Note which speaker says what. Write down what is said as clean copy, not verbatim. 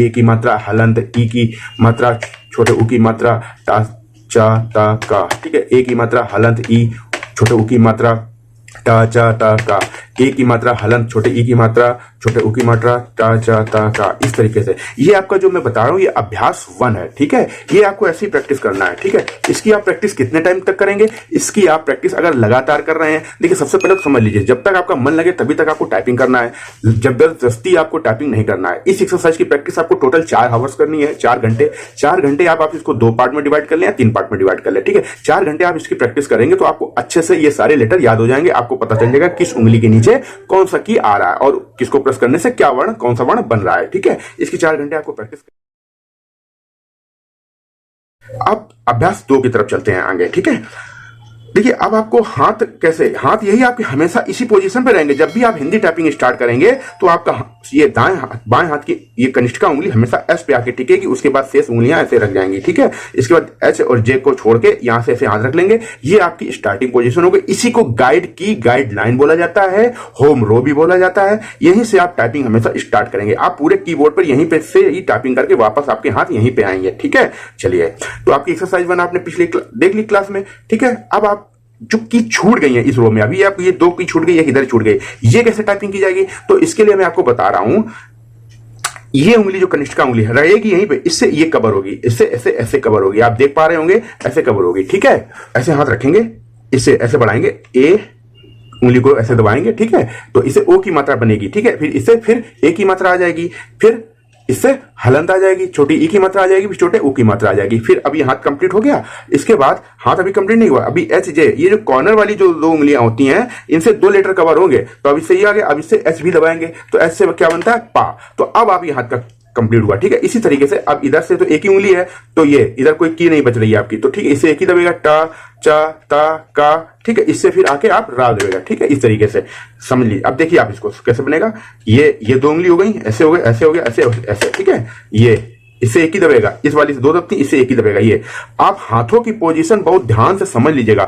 Speaker 1: ए की मात्रा हलंत, ई की मात्रा छोटे ऊ की मात्रा टा चा ता का, ठीक है। ए की मात्रा हलंत, ई छोटे ऊ की मात्रा टा चा ता का, ए की मात्रा हलंत, छोटे ई की मात्रा छोटे ऊ की मात्रा टा चा ता का। इस तरीके से ये आपका जो मैं बता रहा हूं ये अभ्यास 1 है, ठीक है। ये आपको ऐसी प्रैक्टिस करना है, ठीक है। इसकी आप प्रैक्टिस कितने टाइम तक करेंगे? इसकी आप प्रैक्टिस अगर लगातार कर रहे हैं, देखिए सबसे पहले तो समझ लीजिए जब तक आपका मन लगे तभी तक आपको टाइपिंग करना है, जबरदस्ती आपको टाइपिंग नहीं करना है। इस एक्सरसाइज की प्रैक्टिस आपको टोटल 4 आवर्स करनी है, 4 घंटे। 4 घंटे आप इसको 2 पार्ट में डिवाइड कर लें या 3 पार्ट में डिवाइड कर लें, ठीक है। 4 घंटे आप इसकी प्रैक्टिस करेंगे तो आपको अच्छे से ये सारे लेटर याद हो जाएंगे। आपको पता चल जाएगा किस उंगली के नीचे कौन सा की आ रहा है और किसको प्रेस करने से क्या वर्ण कौन सा वर्ण बन रहा है, ठीक है। इसकी 4 घंटे आपको प्रैक्टिस। अब अभ्यास 2 की तरफ चलते हैं आगे, ठीक है। देखिए अब आपको हाथ कैसे, हाथ यही आपके हमेशा इसी पोजीशन पे रहेंगे। जब भी आप हिंदी टाइपिंग स्टार्ट करेंगे तो आपका ये बाएं हाथ की ये कनिष्ठिका उंगली हमेशा एस पे आके टिकेगी, उसके बाद शेष उंगलियां ऐसे रख जाएंगी, ठीक है। इसके बाद एच और जे को छोड़ के यहां से ऐसे हाथ रख लेंगे। ये आपकी स्टार्टिंग पोजीशन होगी। इसी को गाइड की गाइडलाइन बोला जाता है, होम रो भी बोला जाता है। यहीं से आप टाइपिंग हमेशा स्टार्ट करेंगे। आप पूरे कीबोर्ड पर यहीं पे से ही टाइपिंग करके वापस आपके हाथ यहीं पे आएंगे, ठीक है। चलिए तो आपकी एक्सरसाइज 1 आपने पिछले देख ली क्लास में, ठीक है। अब आप जो की छूट गई है इस रो में, अभी आप ये 2 की छूट गई, एक इधर छूट गई, ये कैसे टाइपिंग की जाएगी? तो इसके लिए मैं आपको बता रहा हूं, ये उंगली जो कनिष्ठिका उंगली है रहेगी यहीं पे, इससे ये कवर होगी, इससे ऐसे ऐसे कवर होगी, आप देख पा रहे होंगे ऐसे कवर होगी, ठीक है। ऐसे हाथ रखेंगे, इससे ऐसे बढ़ाएंगे, ए उंगली को ऐसे दबाएंगे, ठीक है। तो इससे ओ की मात्रा बनेगी, ठीक है। फिर इससे फिर ए की मात्रा आ जाएगी, फिर इससे हलंत आ जाएगी, छोटी ई की मात्रा आ जाएगी, फिर छोटे ऊ की मात्रा आ जाएगी। फिर अब ये हाथ कंप्लीट हो गया। इसके बाद हाथ अभी कंप्लीट नहीं हुआ, अभी एच जे, ये जो कॉर्नर वाली जो 2 उंगलियां होती हैं इनसे 2 लेटर कवर होंगे। तो अब इससे ये आ गया, अब इससे एच भी दबाएंगे तो एच से क्या बनता है पा। तो अब आप ये हाथ का कंप्लीट हुआ, ठीक है। इसी तरीके से अब इधर से तो एक ही उंगली है तो ये इधर कोई की नहीं बच रही है आपकी, तो ठीक है, इससे एक ही दबेगा टा चा ता का, ठीक है। इससे फिर आके आप रा दबेगा, ठीक है। इस तरीके से समझ लीजिए। अब देखिए आप इसको कैसे बनेगा, ये 2 उंगली हो गई, ऐसे हो गए, ऐसे हो गया, ऐसे ऐसे, ठीक है। ये इससे एक ही दबेगा, इस वाली से 2 दबती, इससे एक ही दबेगा। ये आप हाथों की पोजीशन बहुत ध्यान से समझ लीजिएगा।